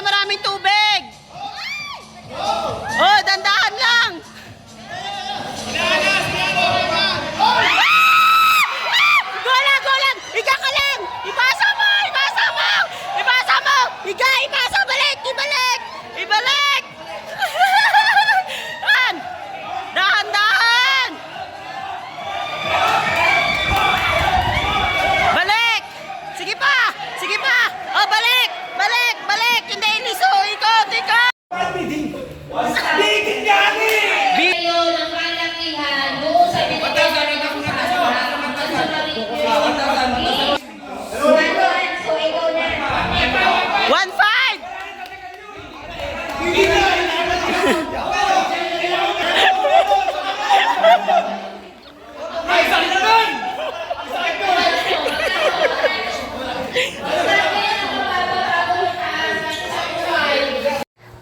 maraming tubig. Oh, dandahan lang. Golang! Higa ka lang! Ibasa mo! Higa! Ibasa! Ibalik! Dahan! Balik! Sige pa! Oh, balik! Hindi, iliso! Ikot! Kayo ng kalakihan doon sa binigay ng so ikaw na. 1-5!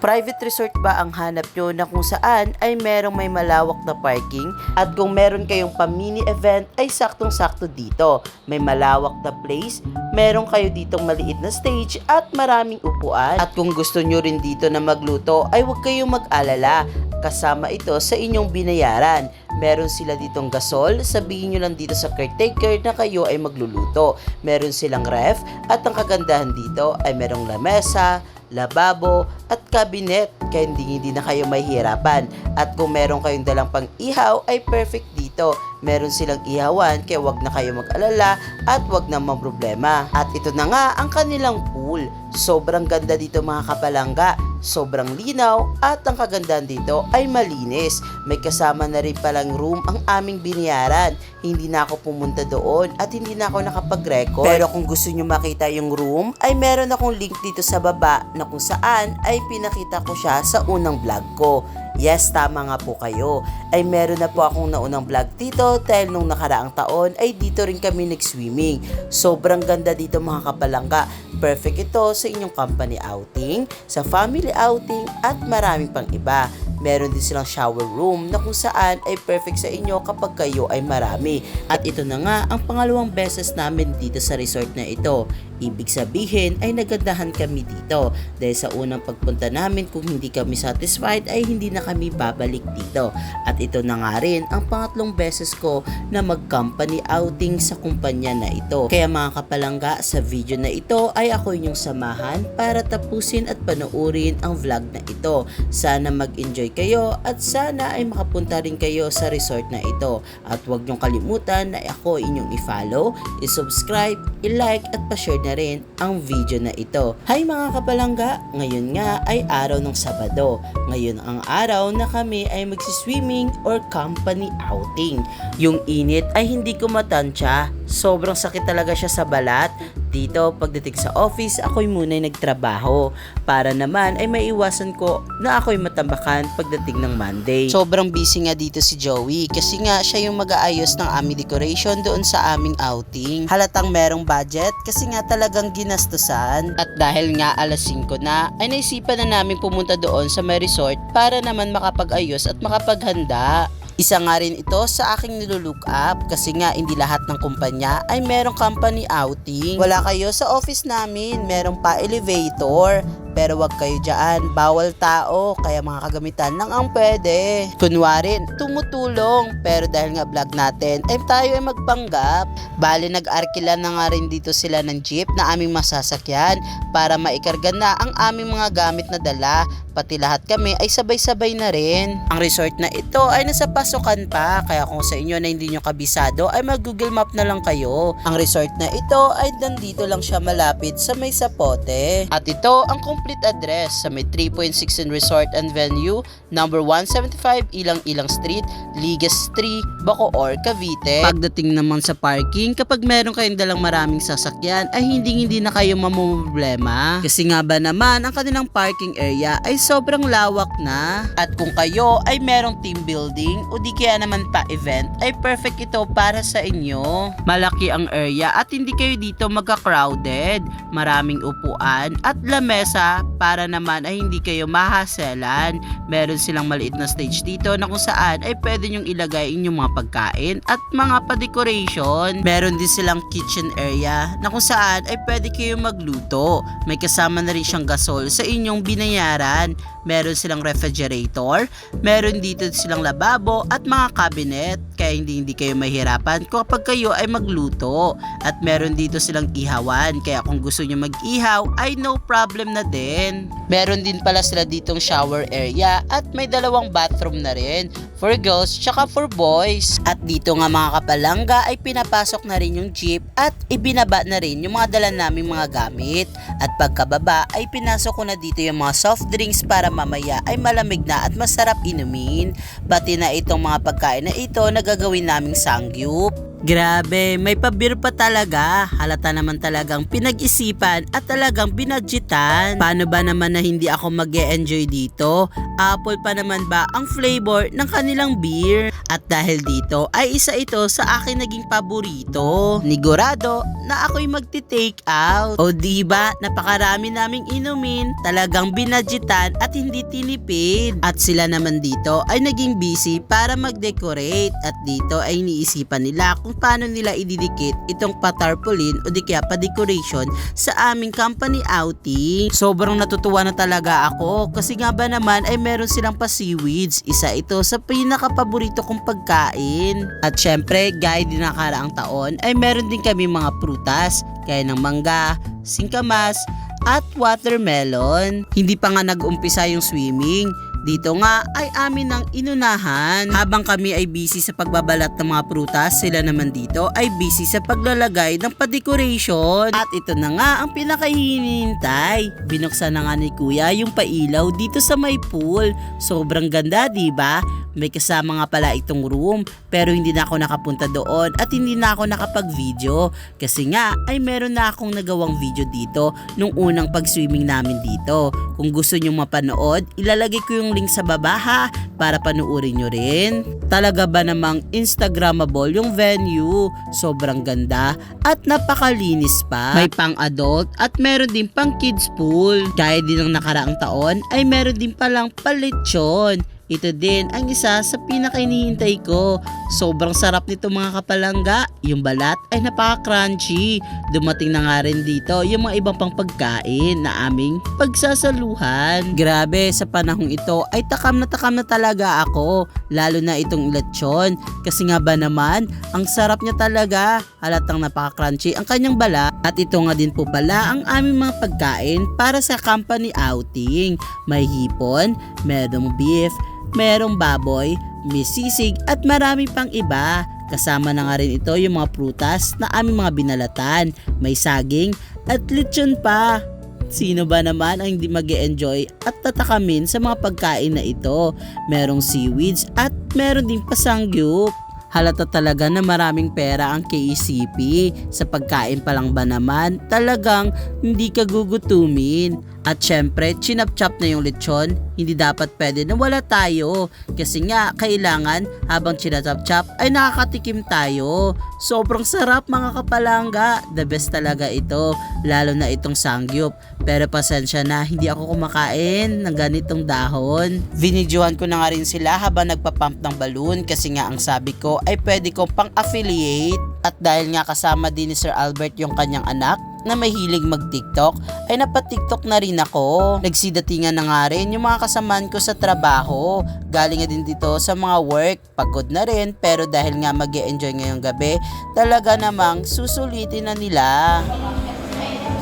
Private resort ba ang hanap nyo na kung saan ay merong may malawak na parking at kung meron kayong pa-mini event ay saktong-sakto dito. May malawak na place, meron kayo ditong maliit na stage at maraming upuan. At kung gusto nyo rin dito na magluto ay huwag kayong mag-alala. Kasama ito sa inyong binayaran. Meron sila ditong gasol, sabihin nyo lang dito sa caretaker na kayo ay magluluto. Meron silang ref at ang kagandahan dito ay merong lamesa, lababo at cabinet kaya hindi na kayo mahihirapan. At kung meron kayong dalang pang ihaw ay perfect dito. Meron silang ihawan kaya wag na kayo mag-alala at wag na problema. At ito na nga ang kanilang pool. Sobrang ganda dito mga kapalangga. Sobrang linaw at ang kagandahan dito ay malinis. May kasama na rin palang room ang aming binayaran. Hindi na ako pumunta doon at hindi na ako nakapag-record. Pero kung gusto nyo makita yung room ay meron akong link dito sa baba na kung saan ay pinakita ko siya sa unang vlog ko. Yes, tama nga po kayo. Ay meron na po akong naunang vlog dito dahil nung nakaraang taon ay dito rin kami nag-swimming. Sobrang ganda dito mga kapalangga. Perfect ito sa inyong company outing, sa family outing at maraming pang iba. Meron din silang shower room na kung saan ay perfect sa inyo kapag kayo ay marami. At ito na nga ang pangalawang beses namin dito sa resort na ito. Ibig sabihin ay nagandahan kami dito dahil sa unang pagpunta namin kung hindi kami satisfied ay hindi na kami babalik dito. At ito na nga rin ang pangatlong beses ko na mag-company outing sa kumpanya na ito. Kaya mga kapalangga, sa video na ito ay ako inyong samahan para tapusin at panoorin ang vlog na ito. Sana mag-enjoy kayo at sana ay makapunta rin kayo sa resort na ito. At huwag niyong kalimutan na ako inyong i-follow, i-subscribe, i-like at pa-share na rin ang video na ito. Hi mga kapalangga, ngayon nga ay araw ng Sabado. Ngayon ang araw na kami ay magsiswimming or company outing. Yung init ay hindi ko matansya. Sobrang sakit talaga siya sa balat. Dito, pagdating sa office, ako'y muna'y nagtrabaho. Para naman ay maiwasan ko na ako'y matambakan pagdating ng Monday. Sobrang busy nga dito si Joey kasi nga siya yung mag-aayos ng aming decoration doon sa aming outing. Halatang merong budget kasi nga talagang ginastusan. At dahil nga alas 5 na, ay naisipan na namin pumunta doon sa may resort para naman makapag-ayos at makapaghanda. Isa nga rin ito sa aking nilulook up kasi nga hindi lahat ng kumpanya ay merong company outing. Wala kayo sa office namin, merong pa elevator. Pero wag kayo dyan, bawal tao, kaya mga kagamitan lang ang pwede. Kunwari, tumutulong, pero dahil nga vlog natin, ay tayo ay magpanggap. Bali, nag-arkila na nga rin dito sila ng jeep na aming masasakyan para maikarga na ang aming mga gamit na dala. Pati lahat kami ay sabay-sabay na rin. Ang resort na ito ay nasa pasukan pa, kaya kung sa inyo na hindi nyo kabisado, ay mag-Google Map na lang kayo. Ang resort na ito ay nandito lang siya malapit sa may Sapote. At ito ang complete address sa may 3.6 Resort and Venue, number 175 Ilang-Ilang Street, Ligas 3, Bacoor, Cavite. Pagdating naman sa parking, kapag meron kayong dalang maraming sasakyan, ay hindi na kayo mamumroblema. Kasi nga ba naman, ang kanilang parking area ay sobrang lawak na. At kung kayo ay merong team building o di kaya naman pa event, ay perfect ito para sa inyo. Malaki ang area at hindi kayo dito magka-crowded. Maraming upuan at lamesa sila para naman ay hindi kayo mahaselan. Meron silang maliit na stage dito na kung saan ay pwede nyong ilagay inyong mga pagkain at mga pa-decoration. Meron din silang kitchen area na kung saan ay pwede kayo magluto. May kasama na rin siyang gasol sa inyong binayaran. Meron silang refrigerator, meron dito silang lababo at mga cabinet, kaya hindi kayo mahirapan kapag kayo ay magluto. At meron dito silang ihawan, kaya kung gusto nyo mag-ihaw ay no problem na din. Meron din pala sila ditong shower area at may dalawang bathroom na rin for girls tsaka for boys. At dito nga mga kapalangga ay pinapasok na rin yung jeep at ibinaba na rin yung mga dala naming mga gamit. At pagkababa ay pinasok ko na dito yung mga soft drinks para mamaya ay malamig na at masarap inumin. Pati na itong mga pagkain na ito na gagawin naming sangyup. Grabe, may pabir pa talaga. Halata naman talagang pinag-isipan at talagang binadgetan. Paano ba naman na hindi ako mag-e-enjoy dito? Apple pa naman ba ang flavor ng kanilang beer? At dahil dito ay isa ito sa akin naging paborito. Nigurado na ako'y magti-take out. O diba, napakarami naming inumin, talagang binadgetan at hindi tinipid. At sila naman dito ay naging busy para mag-decorate. At dito ay iniisipan nila kung paano nila ididikit itong patarpaulin o di kaya pa-decoration sa aming company outing. Sobrang natutuwa na talaga ako kasi nga ba naman ay meron silang pa-seaweeds. Isa ito sa pinaka-paborito kong pagkain. At syempre, gaya din nakaraang taon ay meron din kami mga prutas gaya ng mangga, singkamas, at watermelon. Hindi pa nga nag-umpisa yung swimming. Dito nga ay amin ang inunahan. Habang kami ay busy sa pagbabalat ng mga prutas, sila naman dito ay busy sa paglalagay ng pa-decoration. At ito na nga ang pinakahinihintay. Binuksan na nga ni Kuya yung pailaw dito sa may pool. Sobrang ganda, diba? May kasama nga pala itong room, pero hindi na ako nakapunta doon at hindi na ako nakapag-video kasi nga ay meron na akong nagawang video dito nung unang pag-swimming namin dito. Kung gusto nyo mapanood, ilalagay ko yung link sa baba ha, para panuorin nyo rin. Talaga ba namang Instagrammable yung venue? Sobrang ganda at napakalinis pa. May pang adult at meron din pang kids pool. Kaya din ng nakaraang taon ay meron din palang palitsyon. Ito din ang isa sa pinaka-inihintay ko. Sobrang sarap nito mga kapalangga. Yung balat ay napaka-crunchy. Dumating na nga rin dito yung mga ibang pang pagkain na aming pagsasaluhan. Grabe, sa panahong ito ay takam na talaga ako. Lalo na itong lechon. Kasi nga ba naman, ang sarap niya talaga. Halatang napaka-crunchy ang kanyang balat. At ito nga din po pala ang aming mga pagkain para sa company outing. May hipon, merong beef, merong baboy, may sisig at marami pang iba. Kasama na nga rin ito yung mga prutas na aming mga binalatan. May saging at lechon pa. Sino ba naman ang hindi mag-e-enjoy at tatakamin sa mga pagkain na ito? Merong seaweeds at meron ding pasangyup. Halata talaga na maraming pera ang KECP. Sa pagkain pa lang ba naman, talagang hindi ka gugutumin. At syempre, chinap-chop na yung lechon, hindi dapat pwede na wala tayo. Kasi nga, kailangan habang chinap-chop ay nakakatikim tayo. Sobrang sarap mga kapalangga. The best talaga ito, lalo na itong sangyup. Pero pasensya na, hindi ako kumakain ng ganitong dahon. Vinidyohan ko na nga rin sila habang nagpapump ng balloon kasi nga ang sabi ko ay pwede kong pang-affiliate. At dahil nga kasama din ni Sir Albert yung kanyang anak na mahilig mag-TikTok, ay napa-TikTok na rin ako. Nagsidatingan na nga rin yung mga kasamaan ko sa trabaho. Galing nga din dito sa mga work. Pagod na rin, pero dahil nga mag-e-enjoy ngayong gabi, talaga namang susulitin na nila.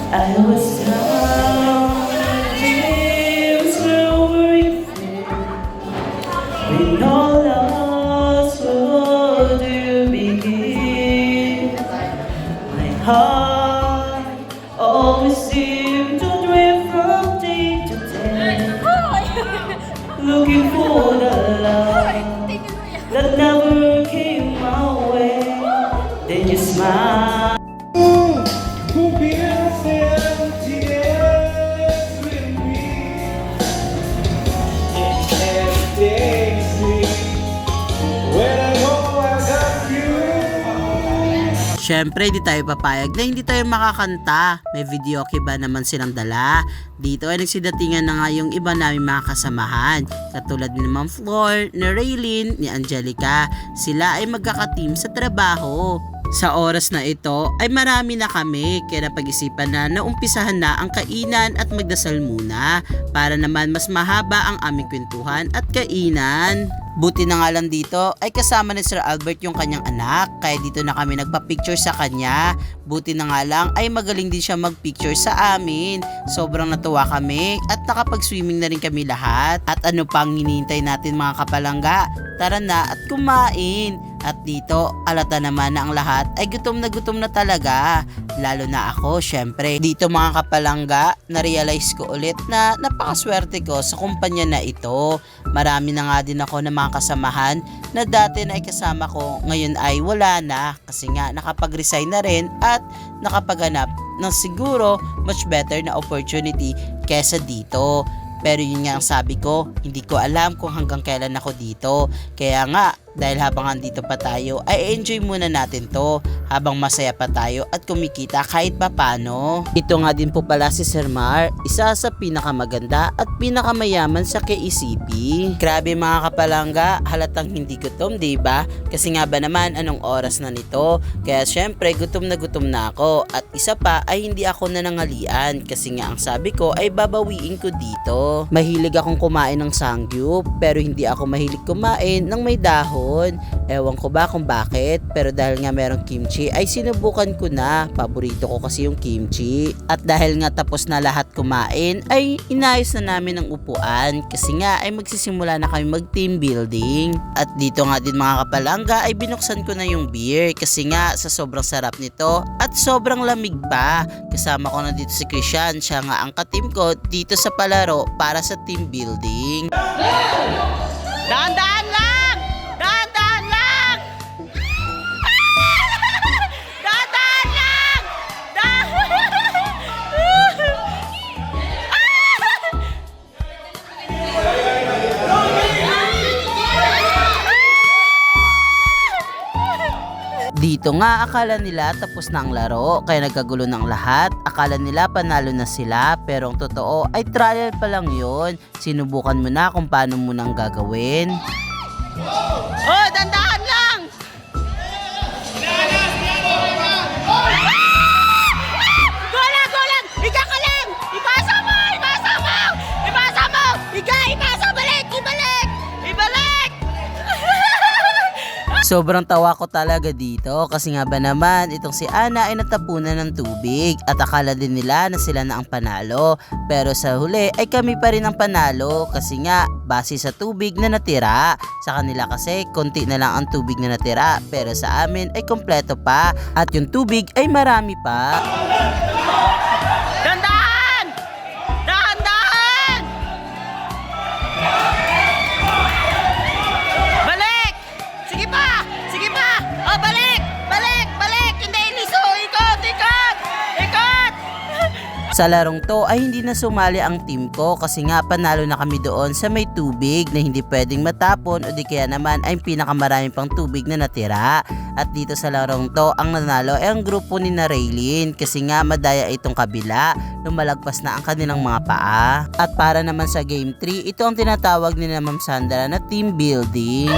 I was down, dreams were when all else would begin. My heart always seemed to drift from day to day, looking for the love that never came my way. Then you smile. Combien c'est un tiers. syempre, di tayo papayag na hindi tayo makakanta. May videoke ba naman silang dala? Dito ay nagsidatingan na nga yung iba namin mga kasamahan. Katulad ni Ma'am Flor, ni Raylene, ni Angelica. Sila ay magkaka-team sa trabaho. Sa oras na ito ay marami na kami kaya napag-isipan na naumpisahan na ang kainan at magdasal muna para naman mas mahaba ang aming kwentuhan at kainan. Buti na nga lang dito ay kasama ni Sir Albert yung kanyang anak kaya dito na kami nagpa-picture sa kanya. Buti na nga lang ay magaling din siya mag-picture sa amin. Sobrang natuwa kami at nakapag-swimming na rin kami lahat. At ano pang hinihintay natin mga kapalangga? Tara na at kumain. At dito, alata naman na ang lahat ay gutom na talaga. Lalo na ako, syempre. Dito mga kapalangga, na-realize ko ulit na napakaswerte ko sa kumpanya na ito. Marami na nga din ako na mga kasamahan na dati na kasama ko, ngayon ay wala na. Kasi nga nakapag-resign na rin at nakapaghanap ng siguro much better na opportunity kesa dito. Pero yun nga ang sabi ko, hindi ko alam kung hanggang kailan ako dito. Kaya nga, dahil habang andito pa tayo, ay enjoy muna natin to habang masaya pa tayo at kumikita kahit papano. Ito nga din po pala si Sir Mar, isa sa pinakamaganda at pinakamayaman sa KECP. Grabe mga kapalangga, halatang hindi gutom, diba? Kasi nga ba naman anong oras na nito? Kaya syempre gutom na ako at isa pa ay hindi ako nanangalian kasi nga ang sabi ko ay babawiin ko dito. Mahilig akong kumain ng sangyup pero hindi ako mahilig kumain ng may dahon. Ewan ko ba kung bakit, pero dahil nga merong kimchi ay sinubukan ko na. Paborito ko kasi yung kimchi. At dahil nga tapos na lahat kumain ay inayos na namin ang upuan kasi nga ay magsisimula na kami mag team building. At dito nga din mga kapalangga ay binuksan ko na yung beer kasi nga sa sobrang sarap nito at sobrang lamig pa. Kasama ko na dito si Christian, siya nga ang ka-team ko dito sa palaro para sa team building. Dahan-dahan lang! Dahan-dahan lang! Dahan-dahan lang! Dito nga akala nila tapos na ang laro kaya nagkagulo ng lahat. Akala nila panalo na sila pero ang totoo ay trial pa lang yun. Sinubukan mo na kung paano mo nang gagawin. Oh, dandahan lang! Golan! Ika ka lang! Ipasa mo! Ipasa! Ibalik! Sobrang tawa ko talaga dito kasi nga ba naman itong si Ana ay natapunan ng tubig at akala din nila na sila na ang panalo. Pero sa huli ay kami pa rin ang panalo kasi nga base sa tubig na natira. Sa kanila kasi konti na lang ang tubig na natira pero sa amin ay kompleto pa at yung tubig ay marami pa. Dandahan! Dahan-dahan! Balik! Sige pa! Oh, balik! Hindi, liso! Ikot! Sa larong to ay hindi na sumali ang team ko kasi nga panalo na kami doon sa may tubig na hindi pwedeng matapon o di kaya naman ay pinakamaraming pang tubig na natira. At dito sa larong to ang nanalo ay ang grupo ni na Raylene kasi nga madaya itong kabila, lumalagpas na ang kanilang mga paa. At para naman sa game 3, ito ang tinatawag ni na Ma'am Sandra na team building.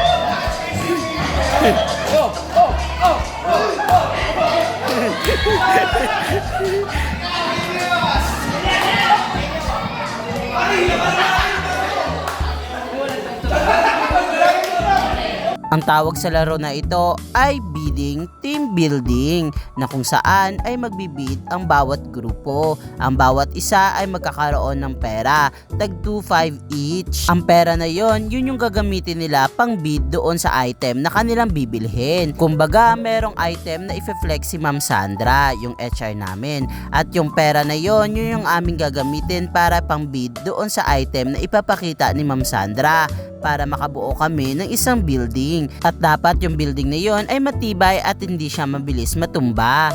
Ang tawag sa laro na ito ay bidding team building na kung saan ay magbibid ang bawat grupo. Ang bawat isa ay magkakaroon ng pera, tag 2.5 each. Ang pera na yon, yun yung gagamitin nila pang bid doon sa item na kanilang bibilhin. Kumbaga, merong item na ife-flex si Ma'am Sandra, yung HR namin. At yung pera na yon, yun yung aming gagamitin para pang bid doon sa item na ipapakita ni Ma'am Sandra para makabuo kami ng isang building. At dapat yung building na yon ay matibay at hindi siya mabilis matumba. Kayo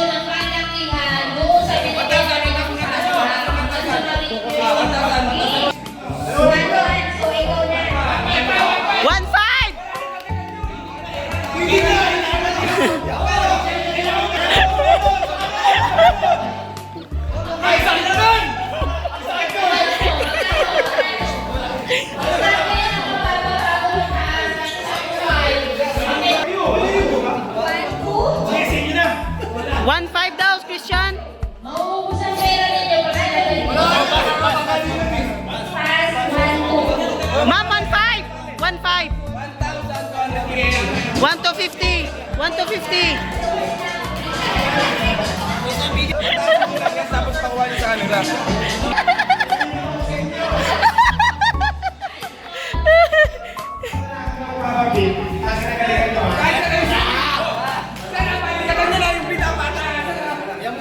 ng kalakihan doon sa binibigay ng So, ikaw na. 1.5! 1 to 50. Tapos pakawali sa kanila.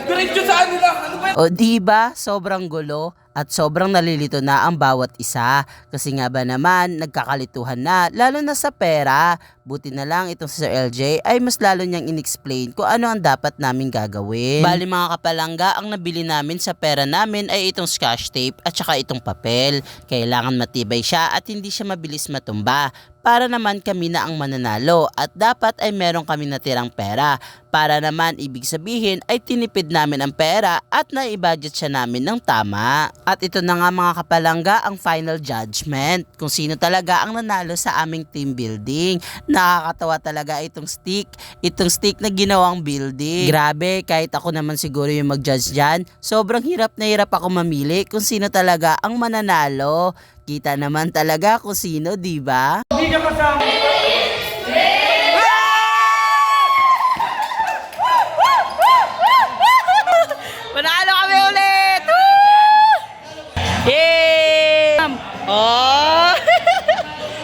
Diretso sa kanila. Ano ba? O diba, sobrang gulo at sobrang nalilito na ang bawat isa. Kasi nga ba naman, nagkakalituhan na, lalo na sa pera. Buti na lang itong si Sir LJ ay mas lalo niyang inexplain kung ano ang dapat namin gagawin. Bali mga kapalangga, ang nabili namin sa pera namin ay itong scotch tape at saka itong papel. Kailangan matibay siya at hindi siya mabilis matumba. Para naman kami na ang mananalo at dapat ay meron kami natirang pera. Para naman ibig sabihin ay tinipid namin ang pera at naibudget siya namin ng tama. At ito na nga mga kapalangga ang final judgment kung sino talaga ang nanalo sa aming team building. Nakakatawa talaga itong stick na ginawang building. Grabe, kahit ako naman siguro yung mag-judge dyan, sobrang hirap na hirap ako mamili kung sino talaga ang mananalo. Kita naman talaga kung sino, di ba? Hindi ka kasama. Manalo kami ulit! Woo! Yay! Oh!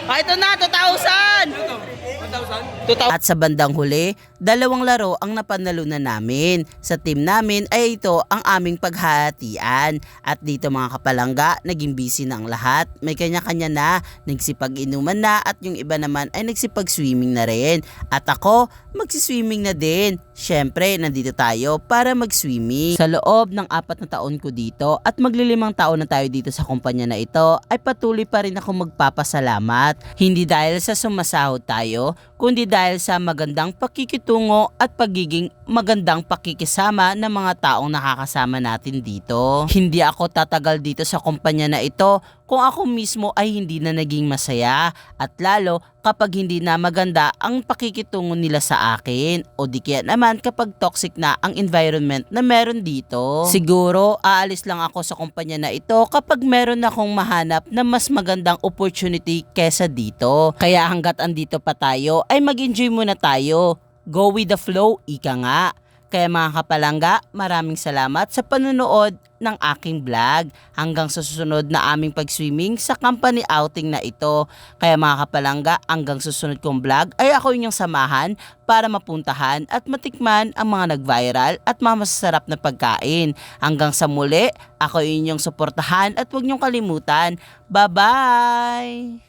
Ito na, 2,000! 1,000? At sa bandang huli, 2 laro ang napanalunan namin. Sa team namin ay ito ang aming paghahatian. At dito mga kapalangga, naging busy na ang lahat. May kanya-kanya na, nagsipag-inuman na at yung iba naman ay nagsipag-swimming na rin. At ako, magsiswimming na din. Syempre, nandito tayo para mag-swimming. Sa loob ng 4 na taon ko dito at maglilimang taon na tayo dito sa kumpanya na ito, ay patuloy pa rin ako magpapasalamat. Hindi dahil sa sumasahod tayo, kundi dahil sa magandang pakikitungo at pagiging magandang pakikisama ng mga taong nakakasama natin dito. Hindi ako tatagal dito sa kumpanya na ito kung ako mismo ay hindi na naging masaya at lalo kapag hindi na maganda ang pakikitungo nila sa akin o di kaya naman kapag toxic na ang environment na meron dito. Siguro aalis lang ako sa kumpanya na ito kapag meron akong mahanap na mas magandang opportunity kesa dito. Kaya hanggat andito pa tayo ay mag-enjoy muna tayo. Go with the flow, ika nga. Kaya mga kapalangga, maraming salamat sa panunood ng aking vlog. Hanggang sa susunod na aming pag-swimming sa company outing na ito. Kaya mga kapalangga, hanggang susunod kong vlog ay ako inyong samahan para mapuntahan at matikman ang mga nag-viral at mga masasarap na pagkain. Hanggang sa muli, ako inyong suportahan at huwag niyong kalimutan. Bye-bye!